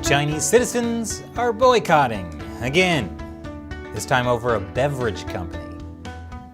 Chinese citizens are boycotting again, this time over a beverage company.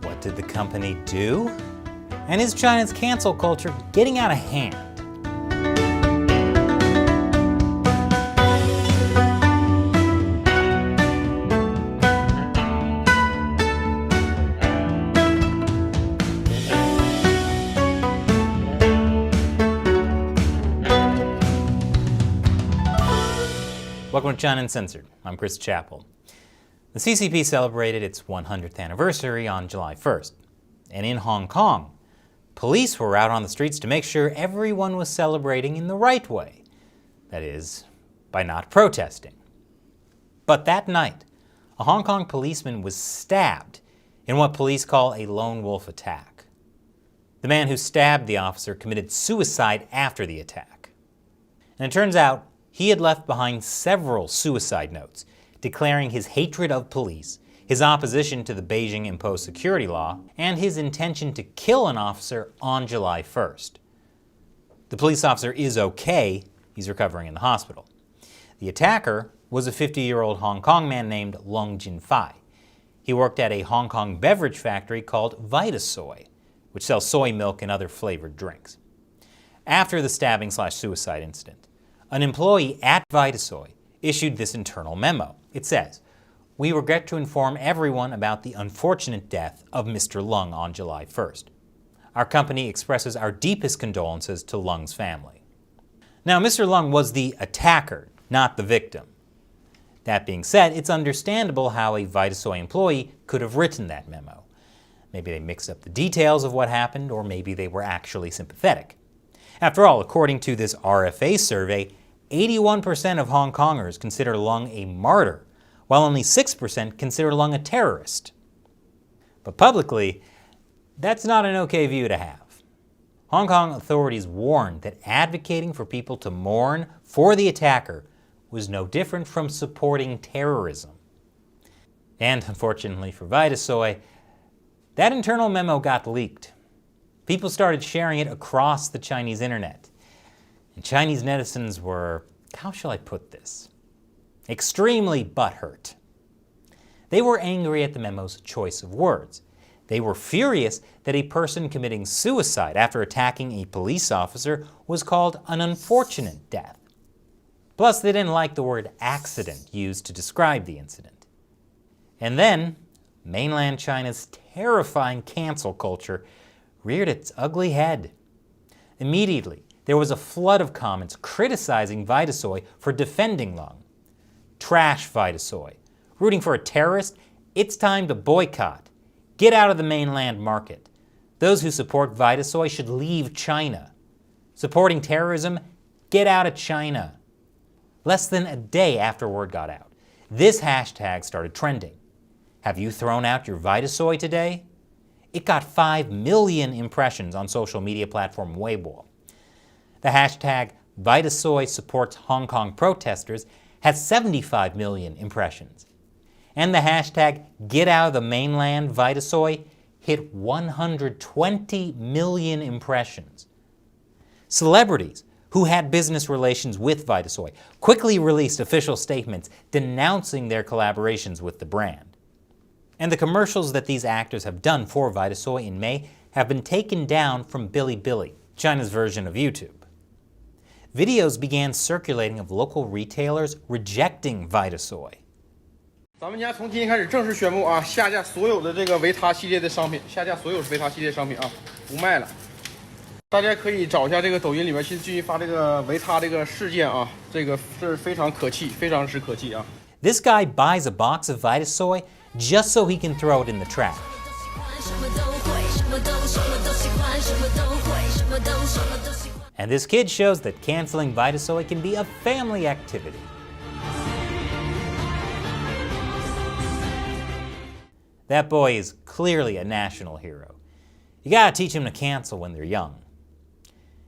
What did the company do? And is China's cancel culture getting out of hand? Welcome to China Uncensored. I'm Chris Chappell. The CCP celebrated its 100th anniversary on July 1st. And in Hong Kong, police were out on the streets to make sure everyone was celebrating in the right way. That is, by not protesting. But that night, a Hong Kong policeman was stabbed in what police call a lone wolf attack. The man who stabbed the officer committed suicide after the attack. And it turns out he had left behind several suicide notes declaring his hatred of police, his opposition to the Beijing-imposed security law, and his intention to kill an officer on July 1st. The police officer is okay. He's recovering in the hospital. The attacker was a 50-year-old Hong Kong man named Long Jinfai. He worked at a Hong Kong beverage factory called Vitasoy, which sells soy milk and other flavored drinks. After the stabbing/suicide incident, an employee at Vitasoy issued this internal memo. It says, "We regret to inform everyone about the unfortunate death of Mr. Lung on July 1st. Our company expresses our deepest condolences to Lung's family." Now, Mr. Lung was the attacker, not the victim. That being said, it's understandable how a Vitasoy employee could have written that memo. Maybe they mixed up the details of what happened, or maybe they were actually sympathetic. After all, according to this RFA survey, 81% of Hong Kongers consider Lung a martyr, while only 6% consider Lung a terrorist. But publicly, that's not an okay view to have. Hong Kong authorities warned that advocating for people to mourn for the attacker was no different from supporting terrorism. And unfortunately for Vitasoy, that internal memo got leaked. People started sharing it across the Chinese internet. And Chinese netizens were, how shall I put this, extremely butthurt. They were angry at the memo's choice of words. They were furious that a person committing suicide after attacking a police officer was called an unfortunate death. Plus, they didn't like the word accident used to describe the incident. And then, mainland China's terrifying cancel culture reared its ugly head. Immediately, there was a flood of comments criticizing Vitasoy for defending Lung. Trash Vitasoy. Rooting for a terrorist? It's time to boycott. Get out of the mainland market. Those who support Vitasoy should leave China. Supporting terrorism? Get out of China. Less than a day after word got out, this hashtag started trending. Have you thrown out your Vitasoy today? It got 5 million impressions on social media platform Weibo. The hashtag Vitasoy supports Hong Kong protesters has 75 million impressions. And the hashtag Get Out of the Mainland Vitasoy hit 120 million impressions. Celebrities who had business relations with Vitasoy quickly released official statements denouncing their collaborations with the brand. And the commercials that these actors have done for Vitasoy in May have been taken down from Bilibili, China's version of YouTube. Videos began circulating of local retailers rejecting Vitasoy. 咱们家从今天开始正式宣布啊，下架所有的这个维他系列的商品，下架所有维他系列商品啊，不卖了。大家可以找一下这个抖音里面，去继续发这个维他这个事件啊，这个是非常可气，非常之可气啊。This guy buys a box of Vitasoy just so he can throw it in the trash. And this kid shows that canceling Vitasoy can be a family activity. That boy is clearly a national hero. You gotta teach him to cancel when they're young.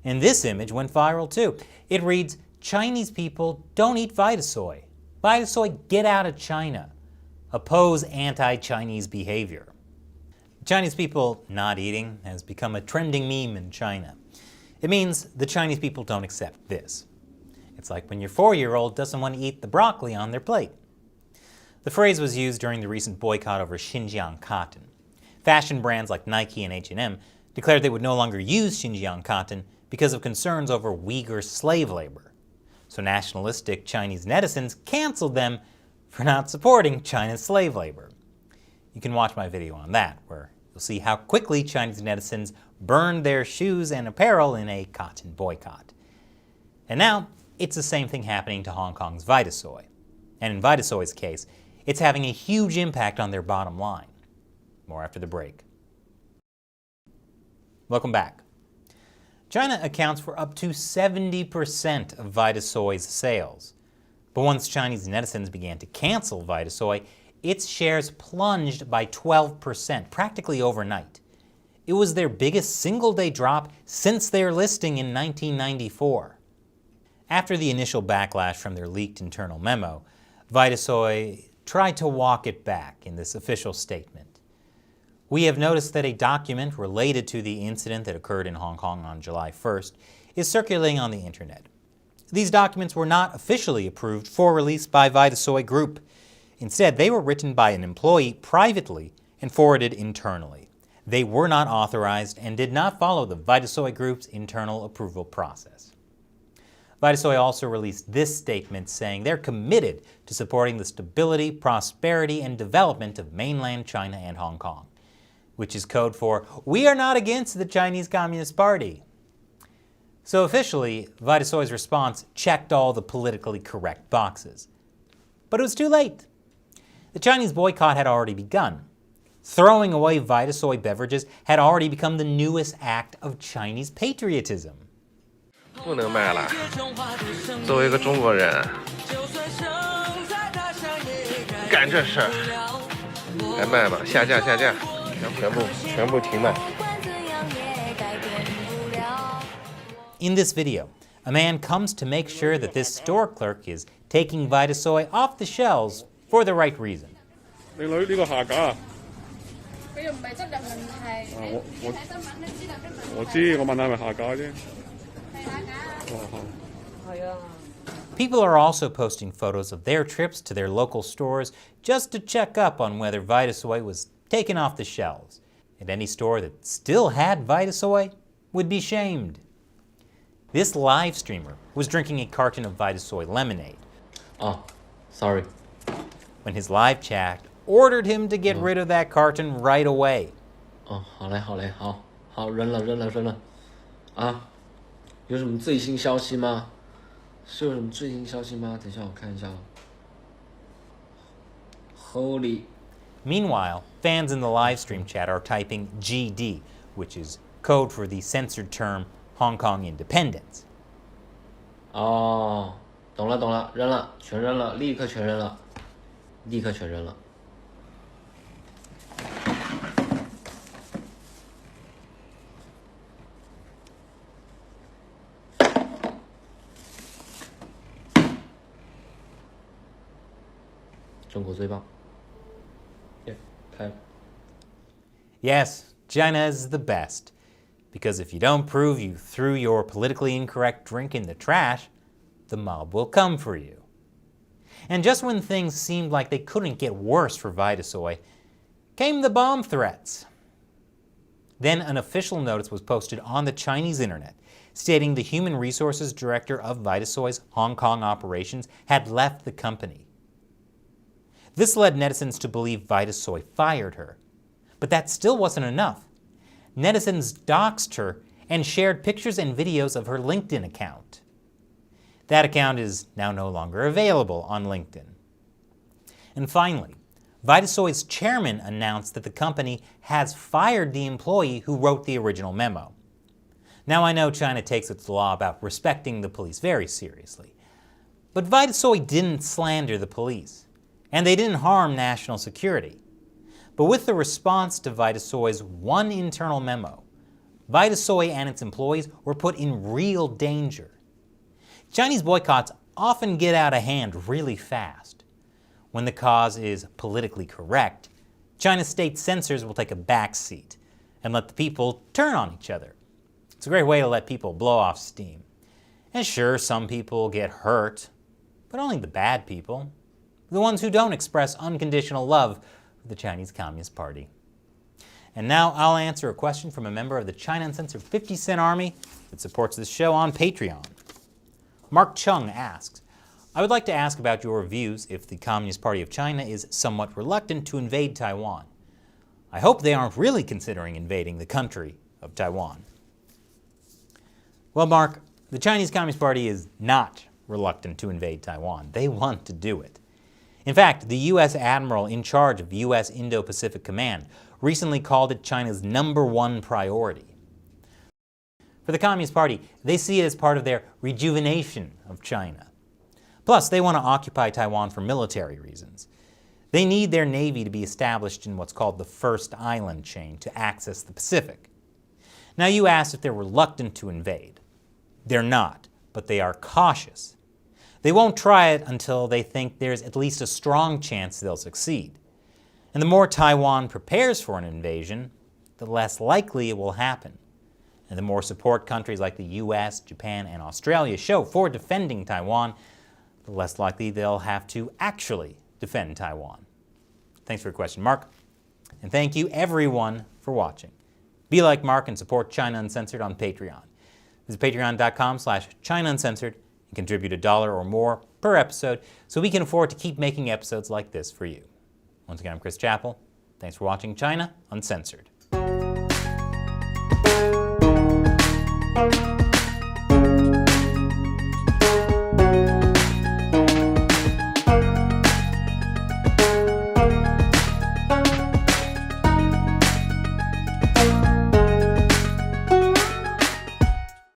And this image went viral too. It reads, "Chinese people don't eat Vitasoy. Vitasoy, get out of China. Oppose anti-Chinese behavior." Chinese people not eating has become a trending meme in China. It means the Chinese people don't accept this. It's like when your 4-year-old doesn't want to eat the broccoli on their plate. The phrase was used during the recent boycott over Xinjiang cotton. Fashion brands like Nike and H&M declared they would no longer use Xinjiang cotton because of concerns over Uyghur slave labor. So nationalistic Chinese netizens canceled them for not supporting China's slave labor. You can watch my video on that, where you'll see how quickly Chinese netizens burned their shoes and apparel in a cotton boycott. And now, it's the same thing happening to Hong Kong's Vitasoy. And in Vitasoy's case, it's having a huge impact on their bottom line. More after the break. Welcome back. China accounts for up to 70% of Vitasoy's sales. But once Chinese netizens began to cancel Vitasoy, its shares plunged by 12%, practically overnight. It was their biggest single-day drop since their listing in 1994. After the initial backlash from their leaked internal memo, Vitasoy tried to walk it back in this official statement. We have noticed that a document related to the incident that occurred in Hong Kong on July 1st is circulating on the internet. These documents were not officially approved for release by Vitasoy Group. Instead, they were written by an employee privately and forwarded internally. They were not authorized and did not follow the Vitasoy Group's internal approval process. Vitasoy also released this statement saying they're committed to supporting the stability, prosperity, and development of mainland China and Hong Kong, which is code for, "We are not against the Chinese Communist Party." So officially, Vitasoy's response checked all the politically correct boxes. But it was too late. The Chinese boycott had already begun. Throwing away Vitasoy beverages had already become the newest act of Chinese patriotism. 不能卖了。作为一个中国人，干这事儿，还卖吗？下架下架，全部停卖。In this video, a man comes to make sure that this store clerk is taking Vitasoy off the shelves for the right reason. 你女呢個下架啊？佢又唔係質量問題。你睇新聞都知道啲問題。我知，我問下係咪下架啫。係下架。係啊。People are also posting photos of their trips to their local stores just to check up on whether Vitasoy was taken off the shelves. And any store that still had Vitasoy would be shamed. This live streamer was drinking a carton of Vitasoy lemonade. Oh, sorry. When his live chat ordered him to get rid of that carton right away. 哦，好嘞，好嘞，好，扔了。啊，有什么最新消息吗？是有什么最新消息吗？等一下我看一下。Holy. Meanwhile, fans in the live stream chat are typing GD, which is code for the censored term Hong Kong independence. 哦，懂了，扔了，全扔了，立刻全扔了。中国最棒。开了。Yes, China is the best. Because if you don't prove you threw your politically incorrect drink in the trash, the mob will come for you. And just when things seemed like they couldn't get worse for Vitasoy, came the bomb threats. Then an official notice was posted on the Chinese internet stating the human resources director of Vitasoy's Hong Kong operations had left the company. This led netizens to believe Vitasoy fired her. But that still wasn't enough. Netizens doxed her and shared pictures and videos of her LinkedIn account. That account is now no longer available on LinkedIn. And finally, Vitasoy's chairman announced that the company has fired the employee who wrote the original memo. Now I know China takes its law about respecting the police very seriously. But Vitasoy didn't slander the police, and they didn't harm national security. But with the response to Vitasoy's one internal memo, Vitasoy and its employees were put in real danger. Chinese boycotts often get out of hand really fast. When the cause is politically correct, China's state censors will take a back seat and let the people turn on each other. It's a great way to let people blow off steam. And sure, some people get hurt, but only the bad people, the ones who don't express unconditional love for the Chinese Communist Party. And now I'll answer a question from a member of the China Uncensored 50 Cent Army that supports this show on Patreon. Mark Chung asks, I would like to ask about your views if the Communist Party of China is somewhat reluctant to invade Taiwan. I hope they aren't really considering invading the country of Taiwan. Well, Mark, the Chinese Communist Party is not reluctant to invade Taiwan. They want to do it. In fact, the U.S. Admiral in charge of U.S. Indo-Pacific Command recently called it China's #1 priority. For the Communist Party, they see it as part of their rejuvenation of China. Plus, they want to occupy Taiwan for military reasons. They need their navy to be established in what's called the First Island Chain to access the Pacific. Now, you asked if they're reluctant to invade. They're not, but they are cautious. They won't try it until they think there's at least a strong chance they'll succeed. And the more Taiwan prepares for an invasion, the less likely it will happen. And the more support countries like the US, Japan, and Australia show for defending Taiwan, the less likely they'll have to actually defend Taiwan. Thanks for your question, Mark. And thank you, everyone, for watching. Be like Mark and support China Uncensored on Patreon. Visit patreon.com/China Uncensored and contribute $1 or more per episode so we can afford to keep making episodes like this for you. Once again, I'm Chris Chappell. Thanks for watching China Uncensored.